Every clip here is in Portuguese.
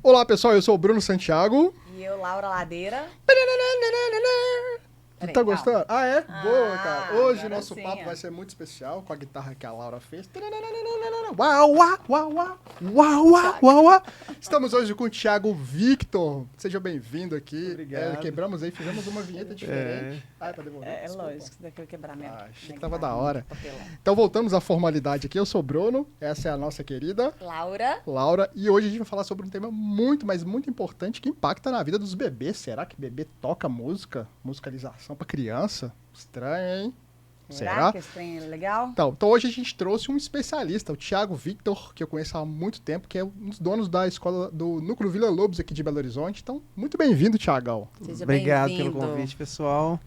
Olá, pessoal, eu sou o Bruno Santiago. E eu, Laura Ladeira. Peraí, Tá calma. gostando? Ah, é? Boa, cara. Hoje agora nosso sim, papo ó. vai ser muito especial com a guitarra que a Laura fez. Uau, uau, uau, uau, uau, uau, uau, uau. Estamos hoje com o Thiago Victor. Seja bem-vindo aqui. Obrigado. Quebramos aí, fizemos uma vinheta diferente. Ah, é pra devolver? É Desculpa. lógico, isso daqui eu quebrar mesmo. Ah, achei que tava da hora. Então voltamos à formalidade aqui. Eu sou o Bruno, essa é a nossa querida Laura. Laura, e hoje a gente vai falar sobre um tema muito, mas muito importante que impacta na vida dos bebês. Será que bebê toca música? Musicalização pra criança? Estranho, hein? Será? Que esse trem é legal? Então hoje a gente trouxe um especialista, o Thiago Victor, que eu conheço há muito tempo, que é um dos donos da escola do Núcleo Vila Lobos aqui de Belo Horizonte. Então, muito bem-vindo, Thiagão. Seja Obrigado bem-vindo. pelo convite, pessoal.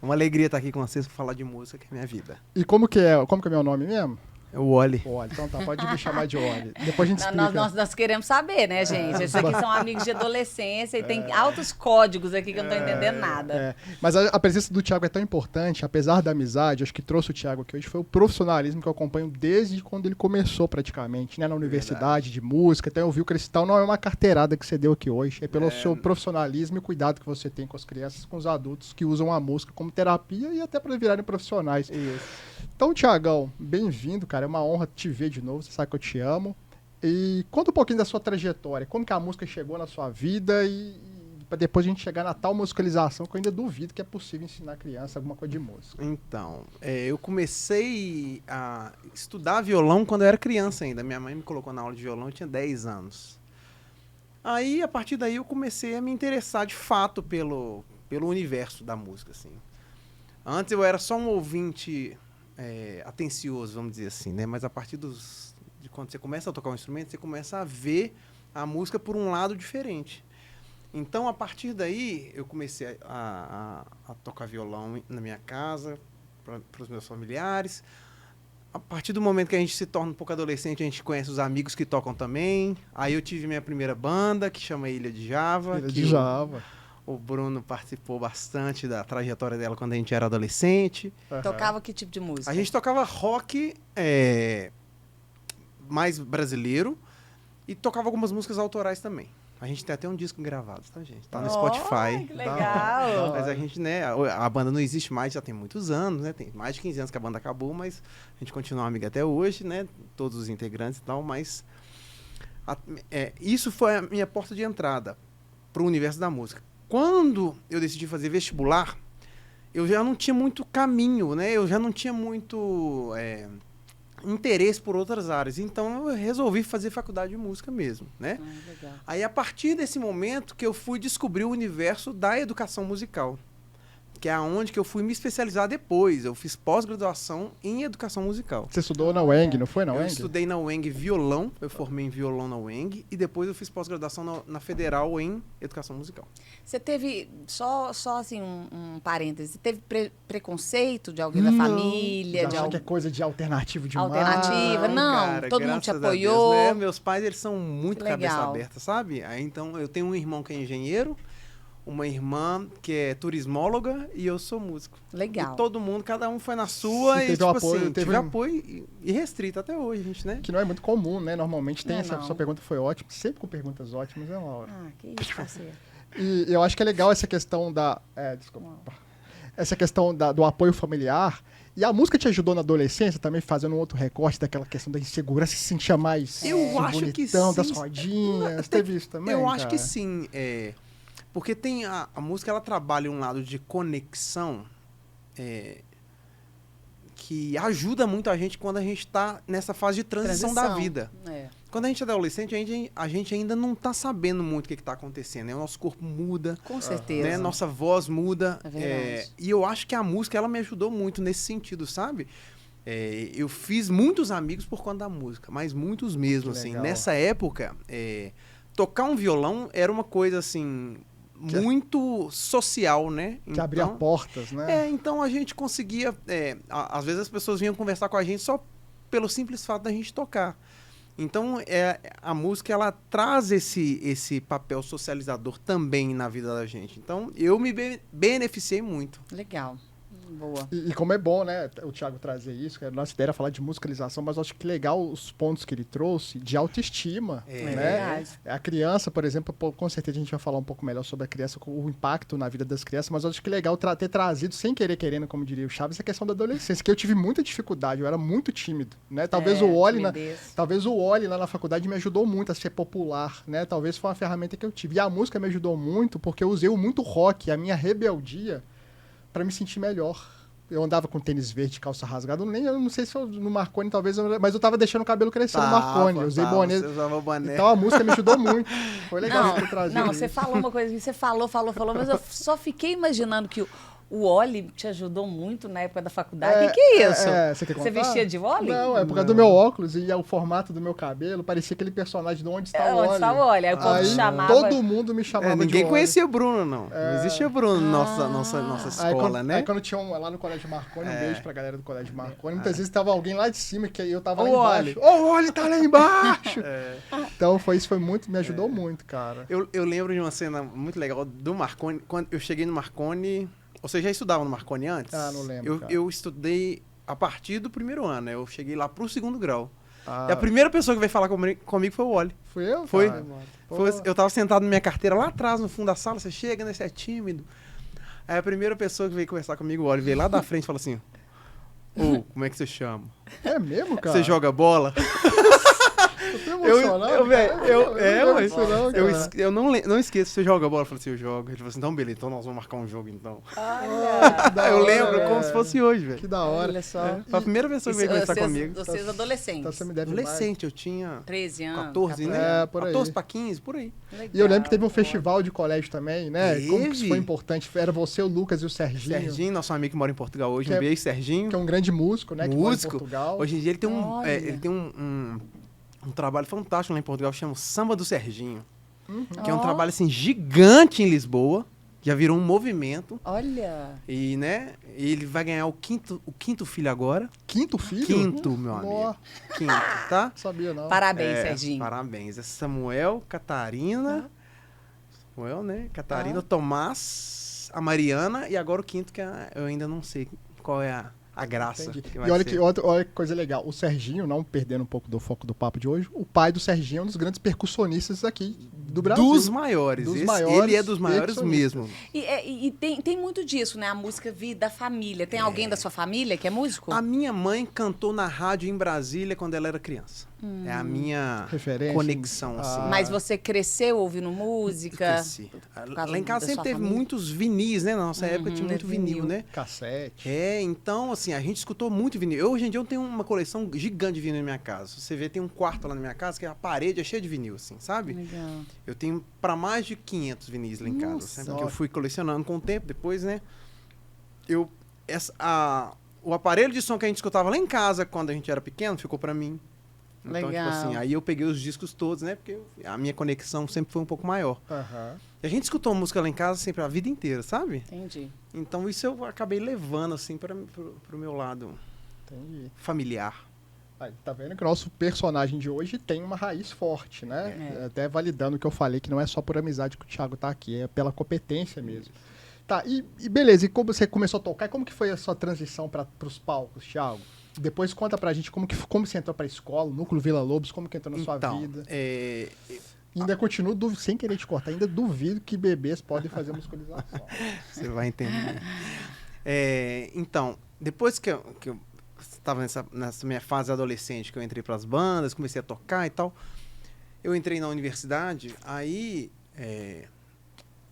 É uma alegria estar aqui com vocês para falar de música, que é minha vida. E como que é meu nome mesmo? É o Wally. Oli, então tá, pode me chamar de Oli. Depois a gente explica. Nós queremos saber, né, gente? Esses aqui são amigos de adolescência e tem altos códigos aqui que eu não tô entendendo nada. É, mas a presença do Thiago é tão importante, apesar da amizade, acho que trouxe o Thiago aqui hoje, foi o profissionalismo que eu acompanho desde quando ele começou praticamente, né, na universidade de música, até eu vi o cristal, não é uma carteirada que você deu aqui hoje, é pelo seu profissionalismo e cuidado que você tem com as crianças, com os adultos que usam a música como terapia e até para virarem profissionais. Isso. Então, Thiagão, bem-vindo, cara, é uma honra te ver de novo, você sabe que eu te amo. E conta um pouquinho da sua trajetória, como que a música chegou na sua vida e para depois a gente chegar na tal musicalização que eu ainda duvido que é possível ensinar a criança alguma coisa de música. Então, eu comecei a estudar violão quando eu era criança ainda. Minha mãe me colocou na aula de violão, eu tinha 10 anos. Aí, a partir daí, eu comecei a me interessar de fato pelo universo da música, assim. Antes eu era só um ouvinte atencioso, vamos dizer assim, né? Mas a partir de quando você começa a tocar um instrumento, você começa a ver a música por um lado diferente. Então, a partir daí, eu comecei a tocar violão na minha casa, para os meus familiares. A partir do momento que a gente se torna um pouco adolescente, a gente conhece os amigos que tocam também. Aí eu tive minha primeira banda, que chama Ilha de Java. Ilha que de Java. O Bruno participou bastante da trajetória dela quando a gente era adolescente. Tocava que tipo de música? A gente tocava rock mais brasileiro e tocava algumas músicas autorais também. A gente tem até um disco gravado, tá, gente? Tá no Spotify. Que legal! Mas a gente, né, a banda não existe mais, já tem muitos anos, né? Tem mais de 15 anos que a banda acabou, mas a gente continua amiga até hoje, né? Todos os integrantes e tal, mas isso foi a minha porta de entrada pro universo da música. Quando eu decidi fazer vestibular, eu já não tinha muito caminho, né? Eu já não tinha muito interesse por outras áreas. Então, eu resolvi fazer faculdade de música mesmo, né? Legal. Aí, a partir desse momento que eu fui descobrir o universo da educação musical, que é aonde que eu fui me especializar depois. Eu fiz pós-graduação em educação musical. Você estudou na UENG, não foi na Eu UENG? estudei na UENG violão, eu formei em violão na UENG e depois eu fiz pós-graduação na Federal em educação musical. Você teve, só assim, um parêntese, você teve preconceito de alguém da família? Acha que é coisa de alternativo demais? Alternativa? Não, cara, todo mundo te graças a apoiou. Deus, né? Meus pais, eles são muito Que cabeça legal. aberta, sabe? Aí, então, eu tenho um irmão que é engenheiro, uma irmã que é turismóloga e eu sou músico. Legal. E todo mundo, cada um foi na sua Você e, teve tipo apoio, assim, teve tive um- apoio irrestrito até hoje, gente, né? Que não é muito comum, né? Normalmente tem Não é essa não. sua pergunta foi ótima, sempre com perguntas ótimas, né, Laura? Ah, que isso, parceiro. E eu acho que é legal essa questão desculpa. Essa questão do apoio familiar. E a música te ajudou na adolescência também, fazendo um outro recorte daquela questão da insegurança, se sentia mais Eu acho que bonitão, sim. das rodinhas. Teve isso também, Eu acho cara? que sim, porque tem a música, ela trabalha um lado de conexão que ajuda muito a gente quando a gente está nessa fase de transição da vida. É. Quando a gente é adolescente, a gente ainda não está sabendo muito o que está acontecendo, né? O nosso corpo muda, Com certeza. né? Nossa voz muda. É verdade. E eu acho que a música, ela me ajudou muito nesse sentido, sabe? Eu fiz muitos amigos por conta da música, mas muitos mesmo, Que assim. legal. Nessa época, tocar um violão era uma coisa, assim, muito social, né? Que abria portas, né? Então a gente conseguia... às vezes as pessoas vinham conversar com a gente só pelo simples fato da gente tocar. Então, a música, ela traz esse papel socializador também na vida da gente. Então, eu me beneficiei muito. Legal. Boa. E como é bom, né, o Thiago trazer isso, que a nossa ideia era falar de musicalização, mas eu acho que legal os pontos que ele trouxe de autoestima, É né? verdade. A criança, por exemplo, pô, com certeza a gente vai falar um pouco melhor sobre a criança, o impacto na vida das crianças, mas eu acho que legal ter trazido, sem querer querendo, como diria o Chaves, a questão da adolescência, que eu tive muita dificuldade, eu era muito tímido, né? Talvez o Oli lá na faculdade me ajudou muito a ser popular, né? Talvez foi uma ferramenta que eu tive. E a música me ajudou muito, porque eu usei muito rock, a minha rebeldia, pra me sentir melhor. Eu andava com tênis verde, calça rasgada, eu não sei se no Marconi talvez, mas eu tava deixando o cabelo crescer no Marconi, eu usei boné. Você usava boné. Então a música me ajudou muito. Foi legal você trazer Não, isso. você falou uma coisa que você falou, mas eu só fiquei imaginando que o Oli te ajudou muito na época da faculdade. Que é isso? Você quer contar? Você vestia de Oli? Não, é por causa do meu óculos e o formato do meu cabelo, parecia aquele personagem de Onde Está o Oli. Onde Está o Oli? Aí o povo chamava... todo mundo me chamava de Ninguém Oli. conhecia o Bruno, não. Não existia Bruno na nossa escola, né? Aí quando tinha lá no Colégio Marconi, um beijo pra galera do Colégio Marconi, muitas vezes tava alguém lá de cima que eu tava lá embaixo. O Oli tá lá embaixo! Então isso foi muito, me ajudou muito, cara. Eu lembro de uma cena muito legal do Marconi. Quando eu cheguei no Marconi... Você já estudava no Marconi antes? Ah, não lembro, Eu estudei a partir do primeiro ano. Eu cheguei lá pro segundo grau. Ah, E a primeira pessoa que veio falar comigo foi o Oli. Fui eu? Foi. Cara? Eu tava sentado na minha carteira lá atrás, no fundo da sala. Você chega, né? Você é tímido. Aí a primeira pessoa que veio conversar comigo, o Oli, veio lá da frente e falou assim... Ô, como é que você chama? É mesmo, cara? Você joga bola? Eu tô emocionado. Eu não esqueço, você joga bola? Eu falei assim, eu jogo. Ele falou assim, então beleza, então nós vamos marcar um jogo então. Olha! Eu lembro como se fosse hoje, velho. Que da hora. Olha só. Foi a primeira pessoa que veio conversar comigo. Vocês adolescentes. Então você me deve Adolescente, eu tinha 13 anos. 14, né? por aí. 14 pra 15, por aí. Legal. E eu lembro que teve um festival de colégio também, né? Teve. Como que isso foi importante? Era você, o Lucas e o Serginho. Serginho, nosso amigo que mora em Portugal hoje, Que um é- beijo, Serginho. Que é um grande músico, né? Que mora em Músico. Portugal. Hoje em dia ele tem Olha. ele tem um trabalho fantástico lá em Portugal, chama Samba do Serginho. Que é um Ó. trabalho assim gigante em Lisboa, já virou um movimento. Olha. E, né, ele vai ganhar o quinto filho agora. Quinto filho? Quinto, meu amigo. Nó, Quinto, tá? sabia não. Parabéns, Serginho. Parabéns. É Samuel, Catarina. Samuel, né? Catarina, Tomás, a Mariana e agora o quinto, que eu ainda não sei qual é a graça. Entendi. Que vai E olha ser. que, olha que coisa legal. O Serginho, não perdendo um pouco do foco do papo de hoje, o pai do Serginho é um dos grandes percussionistas aqui do Brasil. Dos maiores. Dos Esse- maiores ele é dos maiores percussionistas. mesmo. E tem muito disso, né? A música vir da família. Tem alguém da sua família que é músico? A minha mãe cantou na rádio em Brasília quando ela era criança. É a minha Referência. conexão, assim. Mas você cresceu ouvindo música? Cresci. por causa Lá em casa da sempre sua teve família? muitos vinis, né? Na nossa época tinha muito vinil, vinil. né? Cassete. Então, assim, a gente escutou muito vinil. Hoje em dia eu tenho uma coleção gigante de vinil na minha casa. Você vê, tem um quarto lá na minha casa que a parede é cheia de vinil, assim, sabe? Legal. Eu tenho pra mais de 500 vinis lá em casa. Nossa. Porque eu fui colecionando com o tempo, depois, né? O aparelho de som que a gente escutava lá em casa quando a gente era pequeno ficou pra mim. Então, Legal. tipo assim, aí eu peguei os discos todos, né? Porque a minha conexão sempre foi um pouco maior. Aham. E a gente escutou música lá em casa sempre a vida inteira, sabe? Entendi. Então isso eu acabei levando, assim, pro meu lado Entendi. familiar. Aí, tá vendo que o nosso personagem de hoje tem uma raiz forte, né? É. Até validando o que eu falei, que não é só por amizade que o Thiago tá aqui, é pela competência mesmo. Tá, e beleza, e como você começou a tocar, e como que foi a sua transição para os palcos, Thiago? Depois conta pra gente como você entrou pra escola, o Núcleo Vila Lobos, como que entrou na sua vida. É, E ainda continuo, sem querer te cortar, ainda duvido que bebês podem fazer musculação. você vai entender. Então, depois que eu estava nessa minha fase adolescente, que eu entrei pras bandas, comecei a tocar e tal, eu entrei na universidade, aí,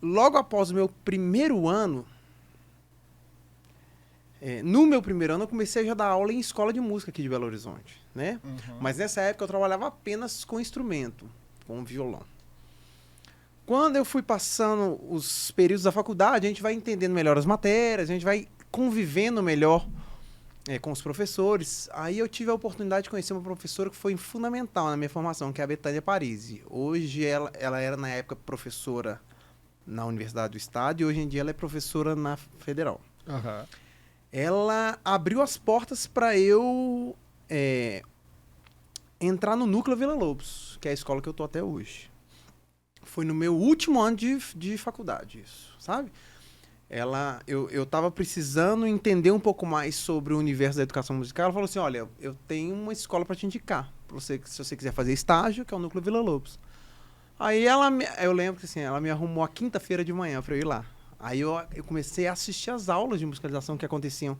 logo após o meu primeiro ano, no meu primeiro ano eu comecei a já dar aula em escola de música aqui de Belo Horizonte, né? Mas nessa época eu trabalhava apenas com instrumento, com violão. Quando eu fui passando os períodos da faculdade, a gente vai entendendo melhor as matérias, a gente vai convivendo melhor com os professores. Aí eu tive a oportunidade de conhecer uma professora que foi fundamental na minha formação, que é a Betânia Parisi. Hoje ela era, na época, professora na Universidade do Estado e hoje em dia ela é professora na Federal. Aham. Ela abriu as portas para eu entrar no Núcleo Vila Lobos, que é a escola que eu tô até hoje. Foi no meu último ano de faculdade, isso, sabe? Eu estava precisando entender um pouco mais sobre o universo da educação musical. Ela falou assim, olha, eu tenho uma escola para te indicar, pra você, se você quiser fazer estágio, que é o Núcleo Vila Lobos. Aí eu lembro que assim, ela me arrumou a quinta-feira de manhã para eu ir lá. Aí eu comecei a assistir as aulas de musicalização que aconteciam.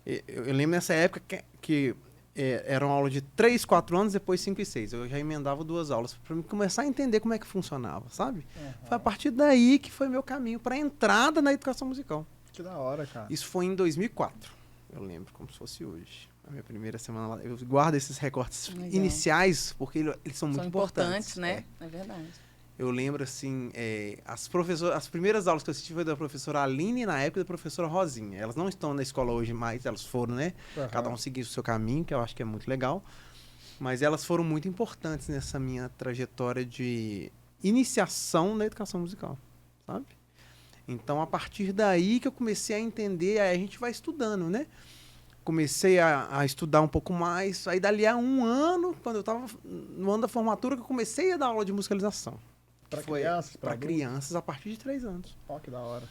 Eu lembro nessa época que eram aulas de 3, 4 anos, depois 5 e 6. Eu já emendava 2 aulas para começar a entender como é que funcionava, sabe? Uhum. Foi a partir daí que foi meu caminho para a entrada na educação musical. Que da hora, cara. Isso foi em 2004. Eu lembro como se fosse hoje. A minha primeira semana lá. Eu guardo esses recortes iniciais porque eles são muito importantes, né? É verdade. Eu lembro, assim, as primeiras aulas que eu assisti foi da professora Aline e, na época, da professora Rosinha. Elas não estão na escola hoje mais, elas foram, né? Uhum. Cada um seguiu o seu caminho, que eu acho que é muito legal. Mas elas foram muito importantes nessa minha trajetória de iniciação na educação musical, sabe? Então, a partir daí que eu comecei a entender, aí a gente vai estudando, né? Comecei a estudar um pouco mais. Aí, dali a 1 ano, quando eu estava no ano da formatura, que eu comecei a dar aula de musicalização. Para crianças? Para crianças a partir de 3 anos. Ó, que da hora.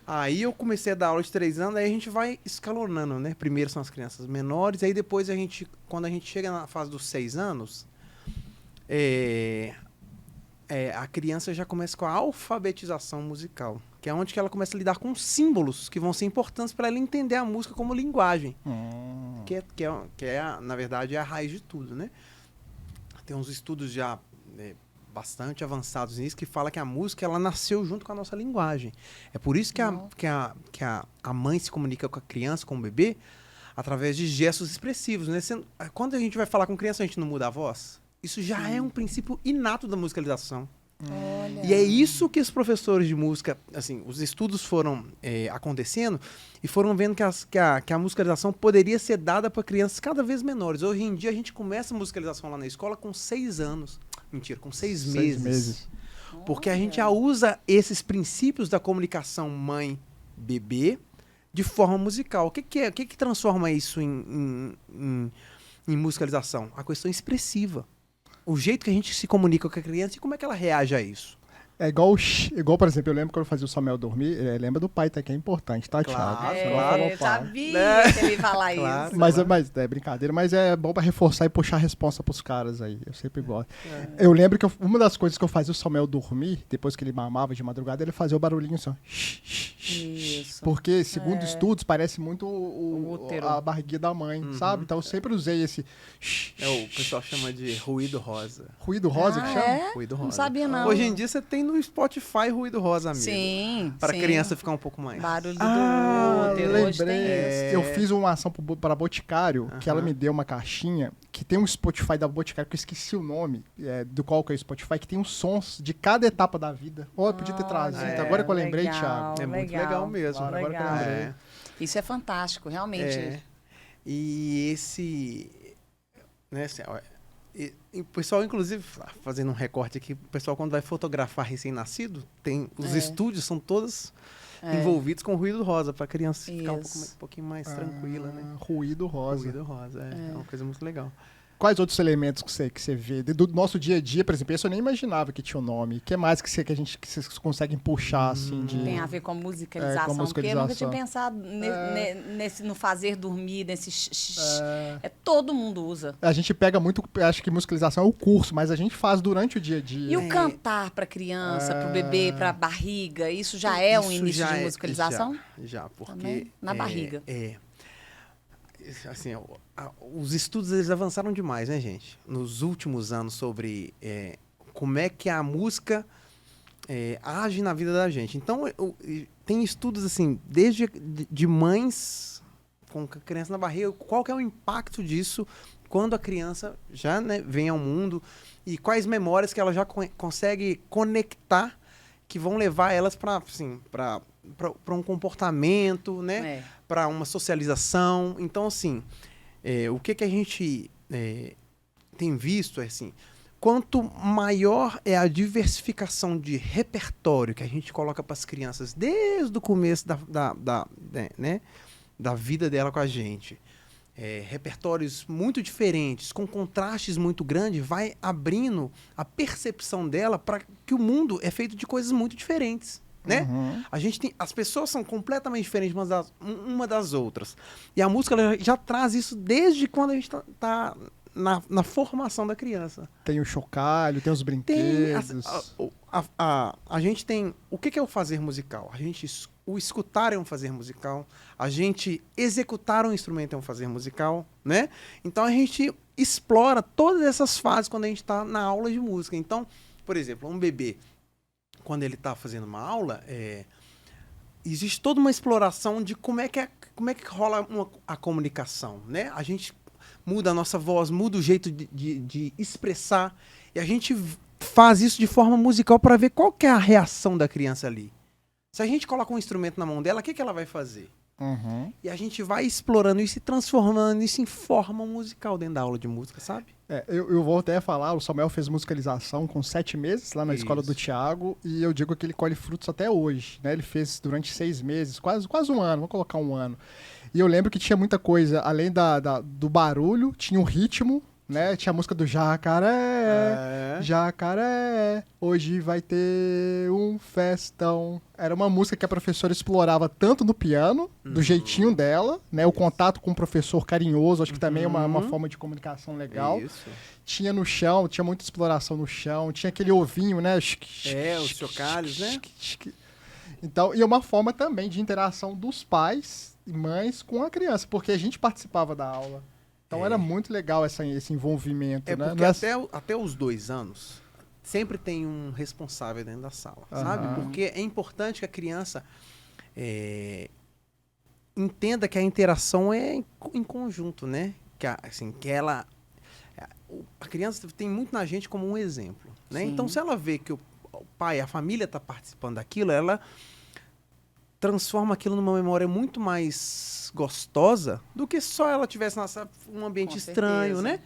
Aí eu comecei a dar aula de 3 anos, aí a gente vai escalonando, né? Primeiro são as crianças menores, aí depois quando a gente chega na fase dos 6 anos, a criança já começa com a alfabetização musical, que é onde que ela começa a lidar com símbolos que vão ser importantes para ela entender a música como linguagem, que na verdade, é a raiz de tudo, né? Tem uns estudos já bastante avançados nisso, que fala que a música ela nasceu junto com a nossa linguagem. É por isso que a mãe se comunica com a criança, com o bebê, através de gestos expressivos, né? Quando a gente vai falar com criança, a gente não muda a voz. Isso já é um princípio inato da musicalização. Olha. E é isso que os professores de música, assim, os estudos foram acontecendo e foram vendo que a musicalização poderia ser dada para crianças cada vez menores. Hoje em dia a gente começa a musicalização lá na escola com 6 anos. Mentira, com 6 meses. Porque a gente já usa esses princípios da comunicação mãe-bebê de forma musical. O que transforma isso em musicalização? A questão expressiva. O jeito que a gente se comunica com a criança e como é que ela reage a isso. É igual, por exemplo, eu lembro quando eu fazia o Samuel dormir, lembra do pai, tá? Que é importante, tá, Thiago? Claro. Eu sabia que ele ia falar isso. Mas é brincadeira, mas é bom pra reforçar e puxar a responsa pros caras aí. Eu sempre gosto. Eu lembro que uma das coisas que eu fazia o Samuel dormir, depois que ele mamava de madrugada, ele fazia o barulhinho assim, ó. Isso. Porque, segundo estudos, parece muito útero. a barriguinha da mãe, sabe? Então eu sempre usei esse... O pessoal chama de ruído rosa. Ruído rosa que chama? É? Ruído rosa. Não sabia, não. Hoje em dia você tem no Spotify ruído rosa, amigo. Sim. Para a criança ficar um pouco mais. Barulho do útero. Hoje tem isso. Eu fiz uma ação para Boticário, que ela me deu uma caixinha, que tem um Spotify da Boticário, que eu esqueci o nome, do qual que é o Spotify, que tem os sons de cada etapa da vida. Eu podia ter trazido. Agora que eu lembrei, legal, Thiago. É muito legal mesmo. Claro, agora que eu lembrei. Isso é fantástico, realmente. E esse... Né, assim, e o pessoal, inclusive, fazendo um recorte aqui, o pessoal quando vai fotografar recém-nascido, os estúdios são todos envolvidos com ruído rosa, para a criança ficar um pouquinho mais tranquila, né? Ruído rosa. Ruído rosa, é uma coisa muito legal. Quais outros elementos que você vê? Do nosso dia a dia, por exemplo, esse eu nem imaginava que tinha um nome. O que mais que vocês conseguem puxar, assim, de... Tem a ver com musicalização, porque eu nunca tinha pensado no fazer dormir, nesse... todo mundo usa. A gente pega muito, acho que musicalização é o curso, mas a gente faz durante o dia a dia. E o cantar para criança, para o bebê, para a barriga, isso já é um início de musicalização? Já, porque... Também? Na barriga. Assim, os estudos eles avançaram demais, né, gente? Nos últimos anos sobre como é que a música age na vida da gente. Então, tem estudos assim, desde de mães com a criança na barriga, qual que é o impacto disso quando a criança já vem ao mundo e quais memórias que ela já consegue conectar que vão levar elas para um comportamento, né? Para uma socialização. Então, assim, o que a gente tem visto é assim, quanto maior é a diversificação de repertório que a gente coloca para as crianças desde o começo da vida dela com a gente, repertórios muito diferentes, com contrastes muito grandes, vai abrindo a percepção dela para que o mundo é feito de coisas muito diferentes. né? Uhum. A gente tem, as pessoas são completamente diferentes uma das outras. E a música ela já traz isso desde quando a gente tá na formação da criança. Tem o chocalho, tem os Tem, brinquedos. a gente tem... O que é o fazer musical? O escutar é um fazer musical. A gente executar um instrumento é um fazer musical, né? Então a gente explora todas essas fases quando a gente está na aula de música. Então, por exemplo, um bebê, quando ele está fazendo uma aula, existe toda uma exploração de como é que rola a comunicação, né? A gente muda a nossa voz, muda o jeito de expressar, e a gente faz isso de forma musical para ver qual que é a reação da criança ali. Se a gente coloca um instrumento na mão dela, o que ela vai fazer? Uhum. E a gente vai explorando isso e transformando isso em forma musical dentro da aula de música, sabe? Eu vou até falar, o Samuel fez musicalização com 7 meses lá na escola do Thiago, e eu digo que ele colhe frutos até hoje, né? Ele fez durante 6 meses, quase um ano, vou colocar um ano. E eu lembro que tinha muita coisa, além do barulho, tinha um ritmo, né? Tinha a música do Jacaré, Jacaré, hoje vai ter um festão. Era uma música que a professora explorava tanto no piano, do jeitinho dela, né? O contato com o professor carinhoso, acho que também é uma forma de comunicação legal. Isso. Tinha no chão, tinha muita exploração no chão, tinha aquele ovinho, né? Os chocalhos, né? Então, e é uma forma também de interação dos pais e mães com a criança, porque a gente participava da aula. Então era muito legal esse envolvimento, né? Porque até os 2 anos, sempre tem um responsável dentro da sala, sabe? Porque é importante que a criança entenda que a interação é em conjunto, né? A criança tem muito na gente como um exemplo, né? Então, se ela vê que o pai, a família está participando daquilo, ela transforma aquilo numa memória muito mais gostosa do que só ela tivesse um ambiente estranho, né?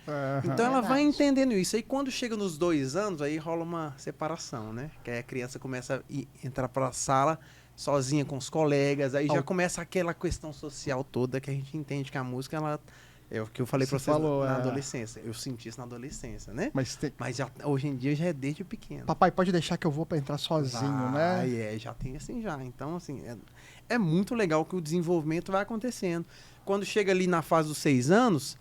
Então ela vai entendendo isso. Aí quando chega nos 2 anos, aí rola uma separação, né? Que aí a criança começa a entrar para a sala sozinha com os colegas, aí já começa aquela questão social toda que a gente entende que a música, ela... É o que eu falei para vocês na adolescência. Eu senti isso na adolescência, né? Mas hoje em dia já é desde pequeno. Papai, pode deixar que eu vou para entrar sozinho, né? Já tem assim já. Então, assim, é muito legal que o desenvolvimento vai acontecendo. Quando chega ali na fase dos 6 anos,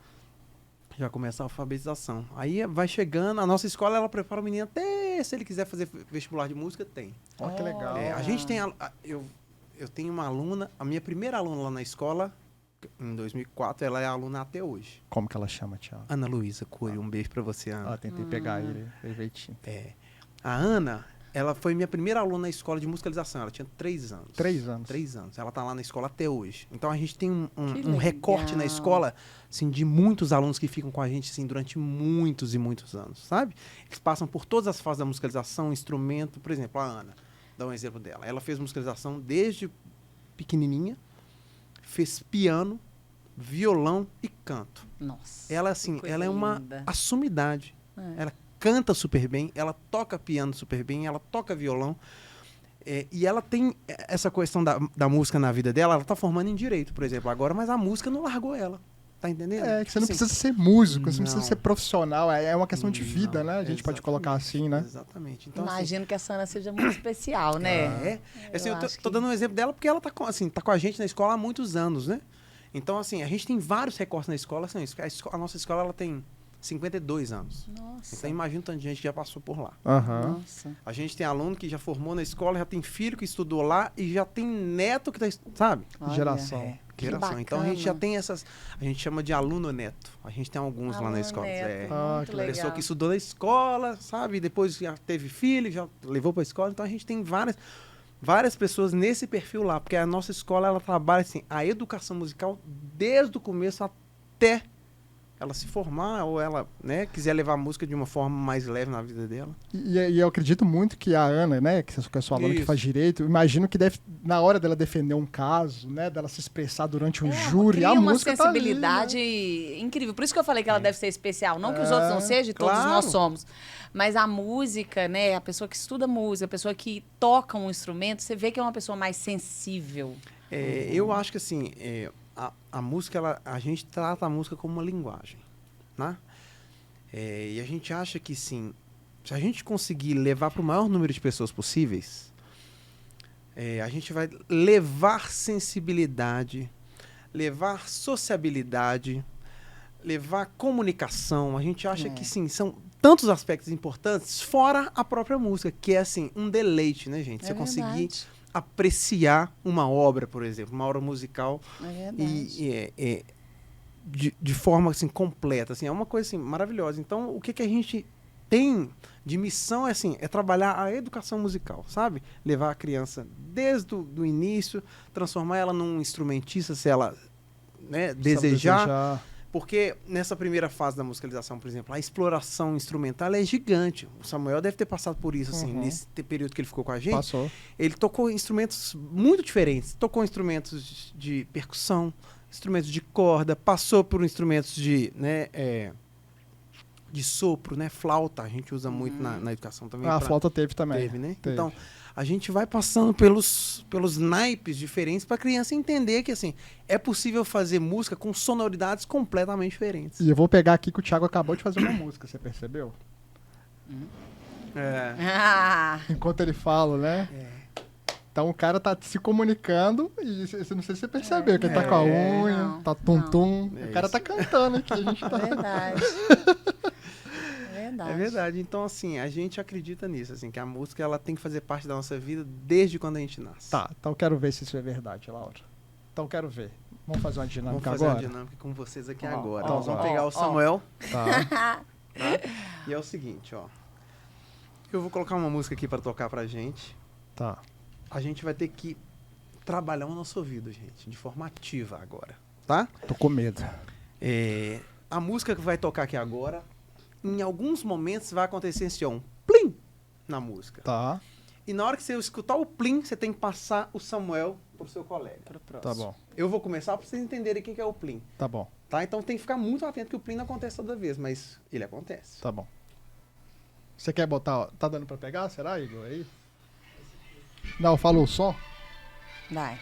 já começa a alfabetização. Aí vai chegando, a nossa escola, ela prepara o menino até, se ele quiser fazer vestibular de música, tem. Olha que legal. A gente tem, eu tenho uma aluna, a minha primeira aluna lá na escola, em 2004, ela é aluna até hoje. Como que ela chama, Thiago? Ana Luísa Cury, um beijo pra você, Ana. Tentei pegar ele, jeitinho. A Ana, ela foi minha primeira aluna na escola de musicalização, ela tinha 3 anos. 3 anos? 3 anos, ela tá lá na escola até hoje. Então a gente tem um recorte na escola, assim, de muitos alunos que ficam com a gente, assim, durante muitos e muitos anos, sabe? Eles passam por todas as fases da musicalização, instrumento, por exemplo, a Ana, dá um exemplo dela. Ela fez musicalização desde pequenininha, fez piano, violão e canto. Nossa. Ela, assim, ela é uma sumidade. Ela canta super bem, ela toca piano super bem, ela toca violão. E ela tem essa questão da música na vida dela, ela tá formando em direito, por exemplo, agora, mas a música não largou ela. Tá entendendo? Que você não precisa ser músico, você não precisa ser profissional, é uma questão de vida, né? A gente pode colocar assim, né? Exatamente. Então, imagino que a Sana seja muito especial, né? Assim, eu tô dando um exemplo dela porque ela tá com a gente na escola há muitos anos, né? Então, assim, a gente tem vários recortes na escola, assim, a nossa escola, ela tem 52 anos. Nossa. Então, imagina o tanto de gente que já passou por lá. Nossa. A gente tem aluno que já formou na escola, já tem filho que estudou lá e já tem neto que tá, sabe? Olha. Geração. Geração. Então a gente já tem essas. A gente chama de aluno neto. A gente tem alguns lá na escola. Muito legal. Pessoa que estudou na escola, sabe? Depois já teve filho, já levou para a escola. Então a gente tem várias pessoas nesse perfil lá, porque a nossa escola ela trabalha assim, a educação musical desde o começo até ela se formar ou ela, né, quiser levar a música de uma forma mais leve na vida dela. E eu acredito muito que a Ana, né, que é a sua aluna que faz direito, imagino que deve, na hora dela defender um caso, né, dela se expressar durante um júri, a música tá ali, uma sensibilidade incrível. Por isso que eu falei que ela deve ser especial. Não que os outros não sejam, todos nós somos. Mas a música, né, a pessoa que estuda música, a pessoa que toca um instrumento, você vê que é uma pessoa mais sensível. Eu acho que assim, a música, a gente trata a música como uma linguagem, né? E a gente acha que, sim, se a gente conseguir levar para o maior número de pessoas possíveis, A gente vai levar sensibilidade, levar sociabilidade, levar comunicação. A gente acha que, sim, são tantos aspectos importantes, fora a própria música, que é, assim, um deleite, né, gente? Você conseguir apreciar uma obra, por exemplo, uma obra musical de forma, assim, completa. Assim, é uma coisa, assim, maravilhosa. Então, o que a gente tem de missão é trabalhar a educação musical, sabe? Levar a criança desde o início, transformar ela num instrumentista, se ela, né, desejar. Porque nessa primeira fase da musicalização, por exemplo, a exploração instrumental é gigante. O Samuel deve ter passado por isso, assim, nesse período que ele ficou com a gente. Passou. Ele tocou instrumentos muito diferentes. Tocou instrumentos de percussão, instrumentos de corda, passou por instrumentos de, né, de sopro, né? Flauta, a gente usa muito na educação também. A flauta teve também. Teve, né? Teve. Então, a gente vai passando pelos naipes diferentes para a criança entender que, assim, é possível fazer música com sonoridades completamente diferentes. E eu vou pegar aqui que o Thiago acabou de fazer uma música, você percebeu? Enquanto ele fala, né? Então o cara tá se comunicando e não sei se você percebeu, que ele tá com a unha, tá tum-tum. O cara tá cantando aqui, a gente tá... Verdade. É verdade. Então, assim, a gente acredita nisso, assim, que a música ela tem que fazer parte da nossa vida desde quando a gente nasce. Tá, então eu quero ver se isso é verdade, Laura. Então eu quero ver. Vamos fazer uma dinâmica agora? Vamos fazer uma dinâmica com vocês aqui agora. Nós vamos pegar o Samuel. Tá. E é o seguinte, ó. Eu vou colocar uma música aqui pra tocar pra gente. Tá. A gente vai ter que trabalhar o nosso ouvido, gente, de forma ativa agora, tá? Tô com medo. A música que vai tocar aqui agora, em alguns momentos vai acontecer esse plim na música. Tá. E na hora que você escutar o plim, você tem que passar o Samuel pro seu colega. Tá bom. Eu vou começar pra vocês entenderem o que é o plim. Tá bom. Tá? Então tem que ficar muito atento que o plim não acontece toda vez, mas ele acontece. Tá bom. Você quer botar... Tá dando pra pegar? Será, Igor? Aí? Não, fala o som. Vai.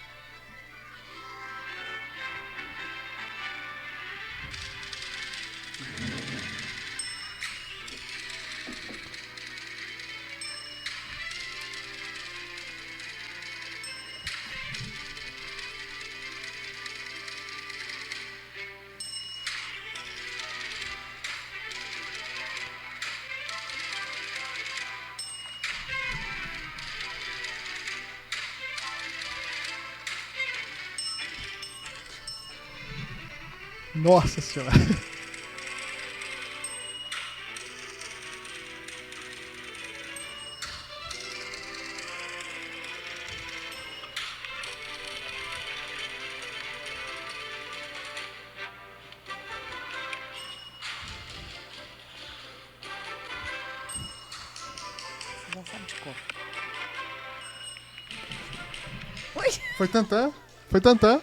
Nossa senhora. Você já sabe de cor. Foi tantã. Foi tantã.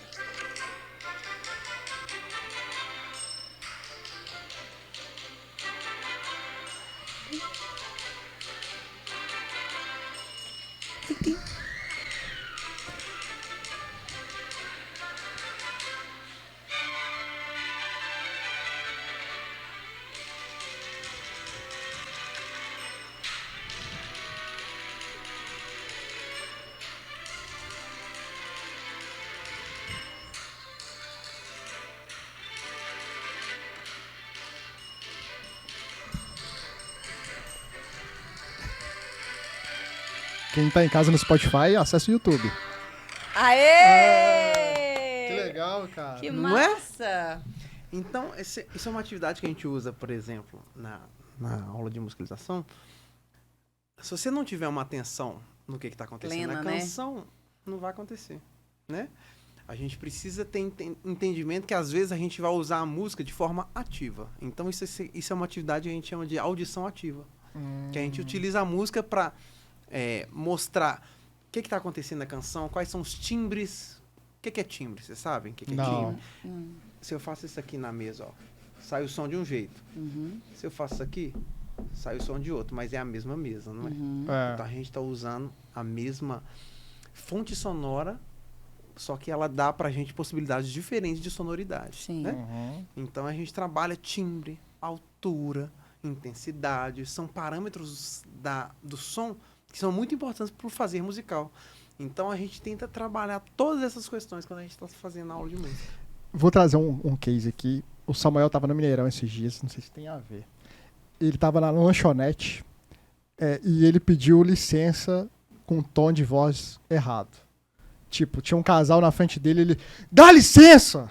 Quem tá em casa no Spotify, acessa o YouTube. Aê! Que legal, cara. Que Não é? massa! Então, isso é uma atividade que a gente usa, por exemplo, na aula de musicalização. Se você não tiver uma atenção no que está acontecendo Plena, na canção, não vai acontecer, né? A gente precisa ter entendimento que às vezes a gente vai usar a música de forma ativa. Então isso é uma atividade que a gente chama de audição ativa. Que a gente utiliza a música para mostrar o que está acontecendo na canção, quais são os timbres. O que é timbre? Vocês sabem o que é Não. timbre? Se eu faço isso aqui na mesa, ó, sai o som de um jeito. Se eu faço isso aqui, sai o som de outro, mas é a mesma mesa, não é? Então a gente está usando a mesma fonte sonora, só que ela dá pra gente possibilidades diferentes de sonoridade. Sim. Né? Então a gente trabalha timbre, altura, intensidade, são parâmetros do som que são muito importantes para o fazer musical. Então a gente tenta trabalhar todas essas questões quando a gente está fazendo aula de música. Vou trazer um case aqui. O Samuel estava no Mineirão esses dias, não sei se tem a ver. Ele estava lá no lanchonete e ele pediu licença com um tom de voz errado. Tipo, tinha um casal na frente dele, ele... Dá licença!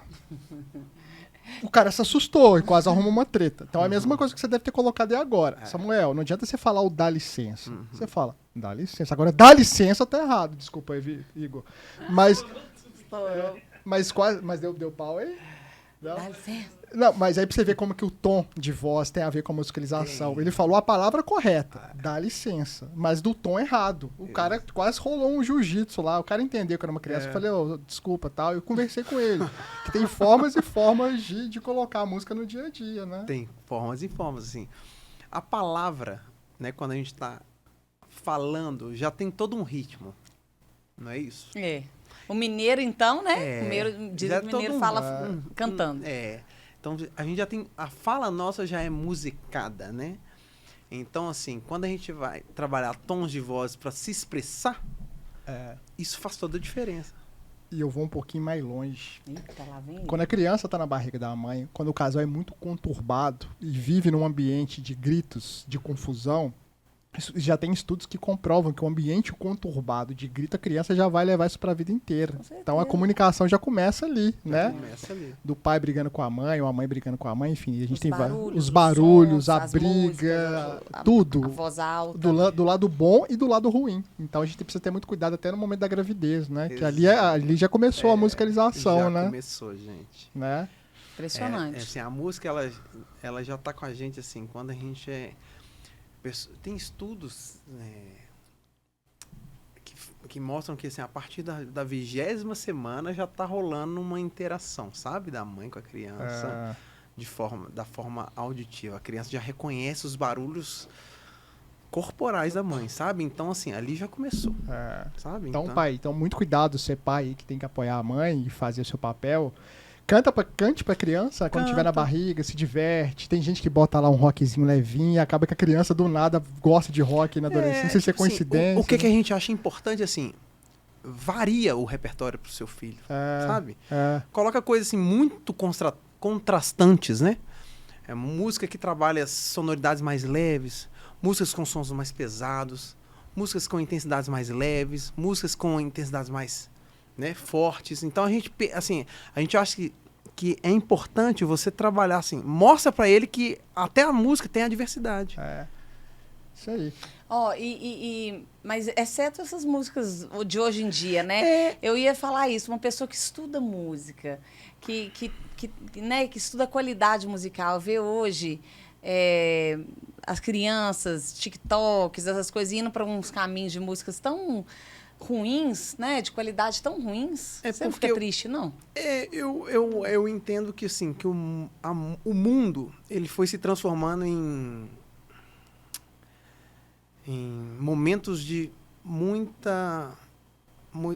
O cara se assustou e quase arrumou uma treta. Então é a mesma coisa que você deve ter colocado aí agora. Samuel, não adianta você falar o dá licença. Você fala, dá licença. Agora, dá licença tá errado. Desculpa aí, Igor. Mas quase... Mas deu pau aí? Não? Dá licença. Não, mas aí pra você ver como que o tom de voz tem a ver com a musicalização. Ele falou a palavra correta, dá licença, mas do tom errado. O cara quase rolou um jiu-jitsu lá, o cara entendeu que era uma criança. Eu falei, desculpa, tal. Eu conversei com ele, que tem formas e formas de colocar a música no dia a dia, né? Tem formas e formas, assim. A palavra, né, quando a gente tá falando, já tem todo um ritmo, não é isso? O mineiro, então, né? O mineiro fala cantando. Então, a gente já tem... A fala nossa já é musicada, né? Então, assim, quando a gente vai trabalhar tons de voz para se expressar, isso faz toda a diferença. E eu vou um pouquinho mais longe. Eita, lá vem. Quando a criança tá na barriga da mãe, quando o casal é muito conturbado e vive num ambiente de gritos, de confusão, já tem estudos que comprovam que o ambiente conturbado de grito, a criança já vai levar isso para a vida inteira. Então a comunicação já começa ali, né? Começa ali. Do pai brigando com a mãe, ou a mãe brigando com a mãe, enfim. A gente tem barulhos, os barulhos, sons, a as briga, músicas, tudo. A voz alta. Do lado bom e do lado ruim. Então a gente precisa ter muito cuidado até no momento da gravidez, né? Que ali já começou a musicalização, né? Já começou, gente. Né? Impressionante. Assim, a música, ela já tá com a gente, assim, quando a gente tem estudos que mostram que assim, a partir da 20ª semana já está rolando uma interação, sabe? Da mãe com a criança, da forma auditiva. A criança já reconhece os barulhos corporais da mãe, sabe? Então, assim, ali já começou, sabe? Então, pai, muito cuidado, ser pai aí que tem que apoiar a mãe e fazer o seu papel. Cante pra criança, quando estiver na barriga, se diverte. Tem gente que bota lá um rockzinho levinho e acaba que a criança do nada gosta de rock na adolescência. Não sei se é coincidência. O que a gente acha importante, assim, varia o repertório pro seu filho, sabe? Coloca coisas, assim, muito contrastantes, né? Música que trabalha sonoridades mais leves, músicas com sons mais pesados, músicas com intensidades mais leves, músicas com intensidades mais... né, fortes. Então a gente acha que é importante você trabalhar assim, mostra pra ele que até a música tem a diversidade. Isso aí. Mas exceto essas músicas de hoje em dia, né? Eu ia falar isso, uma pessoa que estuda música, que estuda qualidade musical, vê hoje as crianças, TikToks, essas coisas, indo para uns caminhos de músicas tão ruins, né? De qualidade tão ruins. Você não fica triste, não? Eu entendo que, assim, que o mundo, ele foi se transformando em momentos de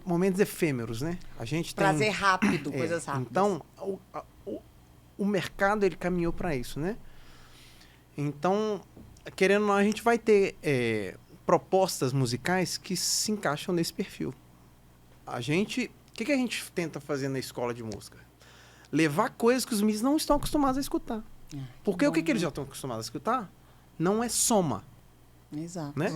momentos efêmeros, né? A gente tem... Prazer rápido, coisas rápidas. Então, o mercado, ele caminhou para isso, né? Então, querendo ou não, a gente vai ter... propostas musicais que se encaixam nesse perfil. O que a gente tenta fazer na escola de música? Levar coisas que os meninos não estão acostumados a escutar. Porque o que eles já estão acostumados a escutar não é soma. Exato. Né?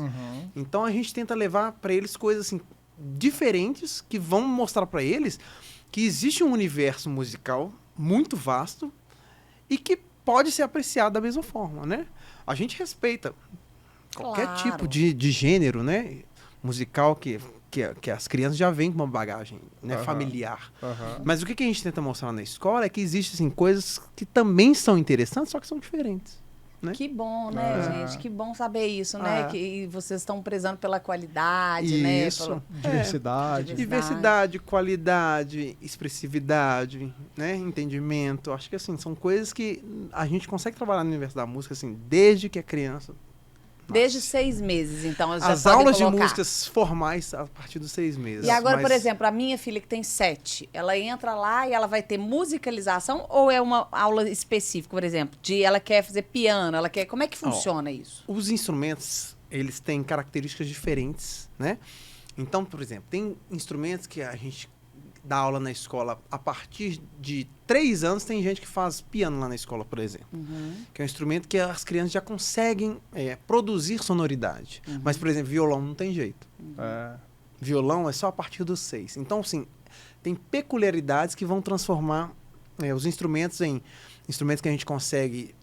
Então a gente tenta levar para eles coisas assim, diferentes que vão mostrar para eles que existe um universo musical muito vasto e que pode ser apreciado da mesma forma, né? A gente respeita qualquer tipo de gênero, né, musical que as crianças já vêm com uma bagagem, né, familiar. Mas o que a gente tenta mostrar na escola é que existem assim, coisas que também são interessantes, só que são diferentes. Né? Que bom, né, gente? Que bom saber isso, né? Que vocês estão prezando pela qualidade, né? Isso, diversidade. Diversidade, qualidade, expressividade, né? Entendimento. Acho que, assim, são coisas que a gente consegue trabalhar no universo da música, assim, desde que é criança. Desde 6 meses, então. As aulas de músicas formais a partir dos 6 meses. E agora, por exemplo, a minha filha que tem 7, ela entra lá e ela vai ter musicalização ou é uma aula específica, por exemplo, ela quer fazer piano, ela quer... Como é que funciona isso? Os instrumentos, eles têm características diferentes, né? Então, por exemplo, tem instrumentos que a gente dá aula na escola a partir de 3 anos. Tem gente que faz piano lá na escola, por exemplo. Que é um instrumento que as crianças já conseguem produzir sonoridade. Mas, por exemplo, violão não tem jeito. Violão é só a partir dos 6. Então, assim, tem peculiaridades que vão transformar os instrumentos em instrumentos que a gente consegue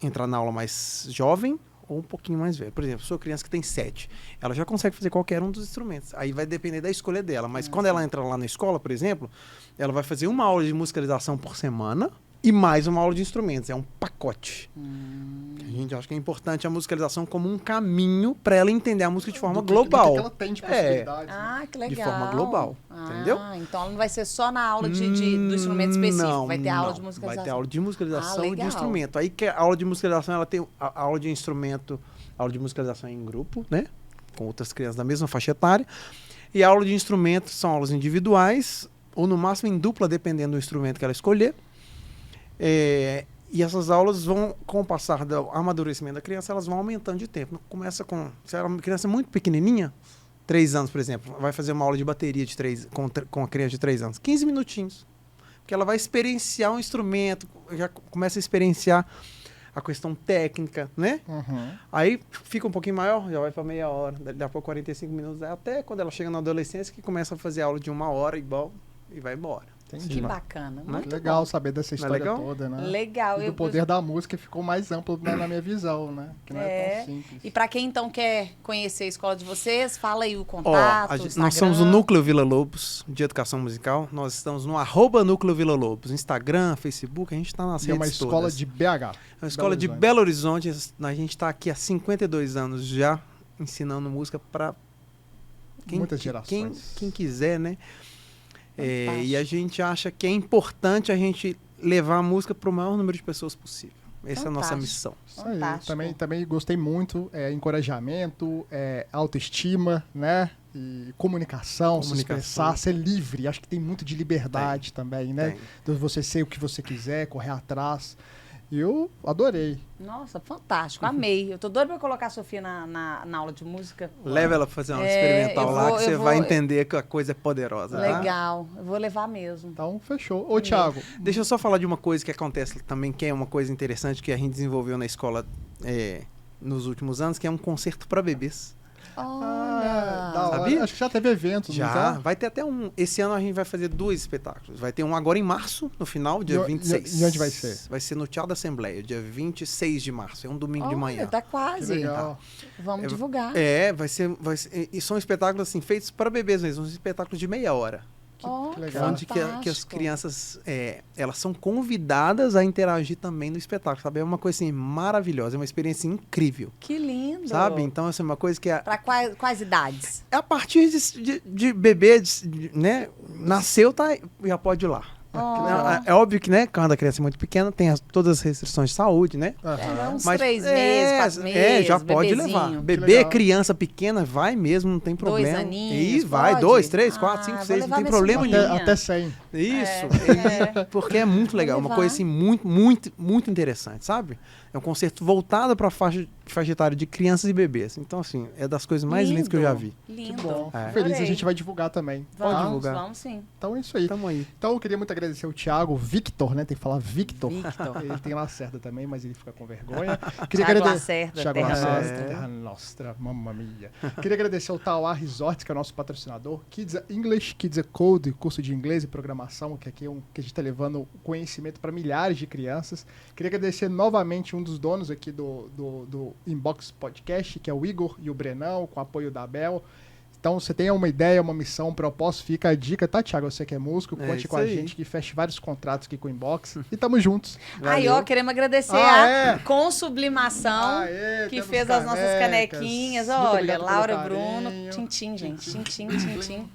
entrar na aula mais jovem ou um pouquinho mais velho. Por exemplo, sua criança que tem 7, ela já consegue fazer qualquer um dos instrumentos. Aí vai depender da escolha dela. Mas quando ela entra lá na escola, por exemplo, ela vai fazer uma aula de musicalização por semana e mais uma aula de instrumentos. É um pacote. A gente acha que é importante a musicalização como um caminho para ela entender a música de forma global. Do que ela tem de possibilidades. Que legal. De forma global, entendeu? Então ela não vai ser só na aula do instrumento específico, vai ter aula de musicalização. Vai ter aula de musicalização e de legal. instrumento. Aí que a aula de musicalização, ela tem a aula de instrumento, a aula de musicalização em grupo, né? Com outras crianças da mesma faixa etária. E a aula de instrumento são aulas individuais, ou no máximo em dupla, dependendo do instrumento que ela escolher. E essas aulas vão, com o passar do amadurecimento da criança, elas vão aumentando de tempo. Começa com, se ela é uma criança muito pequenininha, 3 anos, por exemplo, vai fazer uma aula de bateria com a criança de 3 anos, 15 minutinhos. Porque ela vai experienciar um instrumento, já começa a experienciar a questão técnica, né? Aí fica um pouquinho maior, já vai para meia hora, daqui a pouco 45 minutos, até quando ela chega na adolescência que começa a fazer aula de 1 hora e vai embora. Entendi. Que bacana. Muito legal bom. saber dessa história toda, né? Legal. E o poder da música ficou mais amplo na minha visão, né? Que não é tão simples. E para quem então quer conhecer a escola de vocês, fala aí o contato, nós somos o Núcleo Vila Lobos de Educação Musical. Nós estamos no @Núcleo Vila Lobos, Instagram, Facebook, a gente está nas redes todas. É uma escola de BH. É uma escola de Belo Horizonte. A gente está aqui há 52 anos já ensinando música para muitas gerações. Quem quiser, né? E a gente acha que é importante a gente levar a música para o maior número de pessoas possível. Essa é a nossa missão. Isso aí. Também gostei muito. Encorajamento, autoestima, né? E comunicação, se expressar, ser livre. Acho que tem muito de liberdade também, né? De você ser o que você quiser, correr atrás. E eu adorei. Nossa, fantástico. Amei. Eu tô doida pra colocar a Sofia na aula de música. Leva ela pra fazer uma experimental lá, que você vai entender que a coisa é poderosa. Legal. Eu vou levar mesmo. Então, fechou. Ô, Thiago. Deixa eu só falar de uma coisa que acontece também, que é uma coisa interessante que a gente desenvolveu na escola nos últimos anos, que é um concerto para bebês. Olha! Sabia? Acho que já teve eventos, já. Não Vai ter até um. Esse ano a gente vai fazer 2 espetáculos. Vai ter um agora em março, no final, dia 26. E onde vai ser? Vai ser no Teatro da Assembleia, dia 26 de março. É um domingo de manhã. Tá quase. Que legal. Vamos divulgar. Vai ser. E são espetáculos assim, feitos para bebês mesmo, uns espetáculos de meia hora. Que legal. Onde que as crianças, elas são convidadas a interagir também no espetáculo, sabe? É uma coisa assim, maravilhosa, é uma experiência incrível. Que lindo! Sabe? Então, assim, uma coisa que é... Para quais idades? É a partir de bebê, né? Nasceu, já pode ir lá. É óbvio que, né, quando a criança é muito pequena, tem todas as restrições de saúde, né? Uns 3 meses, 4 meses, já pode levar. Bebê, criança pequena, vai mesmo, não tem problema. 2 aninhos, e vai, pode? 2, 3, 4, 5, 6, não tem problema nenhum. Até 100. Isso, porque é muito legal, uma coisa assim muito, muito, muito interessante, sabe? É um concerto voltado para a faixa etária de crianças e bebês. Então, assim, é das coisas mais lindas que eu já vi. Lindo. Que bom. Feliz, a gente vai divulgar também. Vamos divulgar. Vamos sim. Então é isso aí. Tamo aí. Então eu queria muito agradecer o Thiago, Victor, né? Tem que falar Victor. Ele tem Lacerda também, mas ele fica com vergonha. Thiago Lacerda, Terra Nostra, mamma mia. Queria agradecer ao Tauá Resorts, que é o nosso patrocinador. Kids English, Kids Code, curso de inglês e programação, que aqui que a gente está levando conhecimento para milhares de crianças. Queria agradecer novamente um dos donos aqui do Inbox Podcast, que é o Igor e o Brenão, com o apoio da Bel. Então, você tem uma ideia, uma missão, um propósito, fica a dica, tá, Thiago? Você que é músico, conte com a gente, que feche vários contratos aqui com o Inbox. E tamo juntos. Aí, ó, queremos agradecer a Consublimação, que fez as nossas canequinhas. Olha, Laura, Bruno, tintim, gente. Tintim.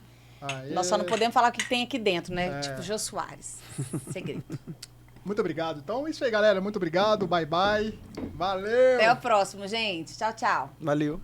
Nós só não podemos falar o que tem aqui dentro, né? Tipo Jô Soares. Segredo. Muito obrigado. Então é isso aí, galera. Muito obrigado. Bye, bye. Valeu. Até o próximo, gente. Tchau, tchau. Valeu.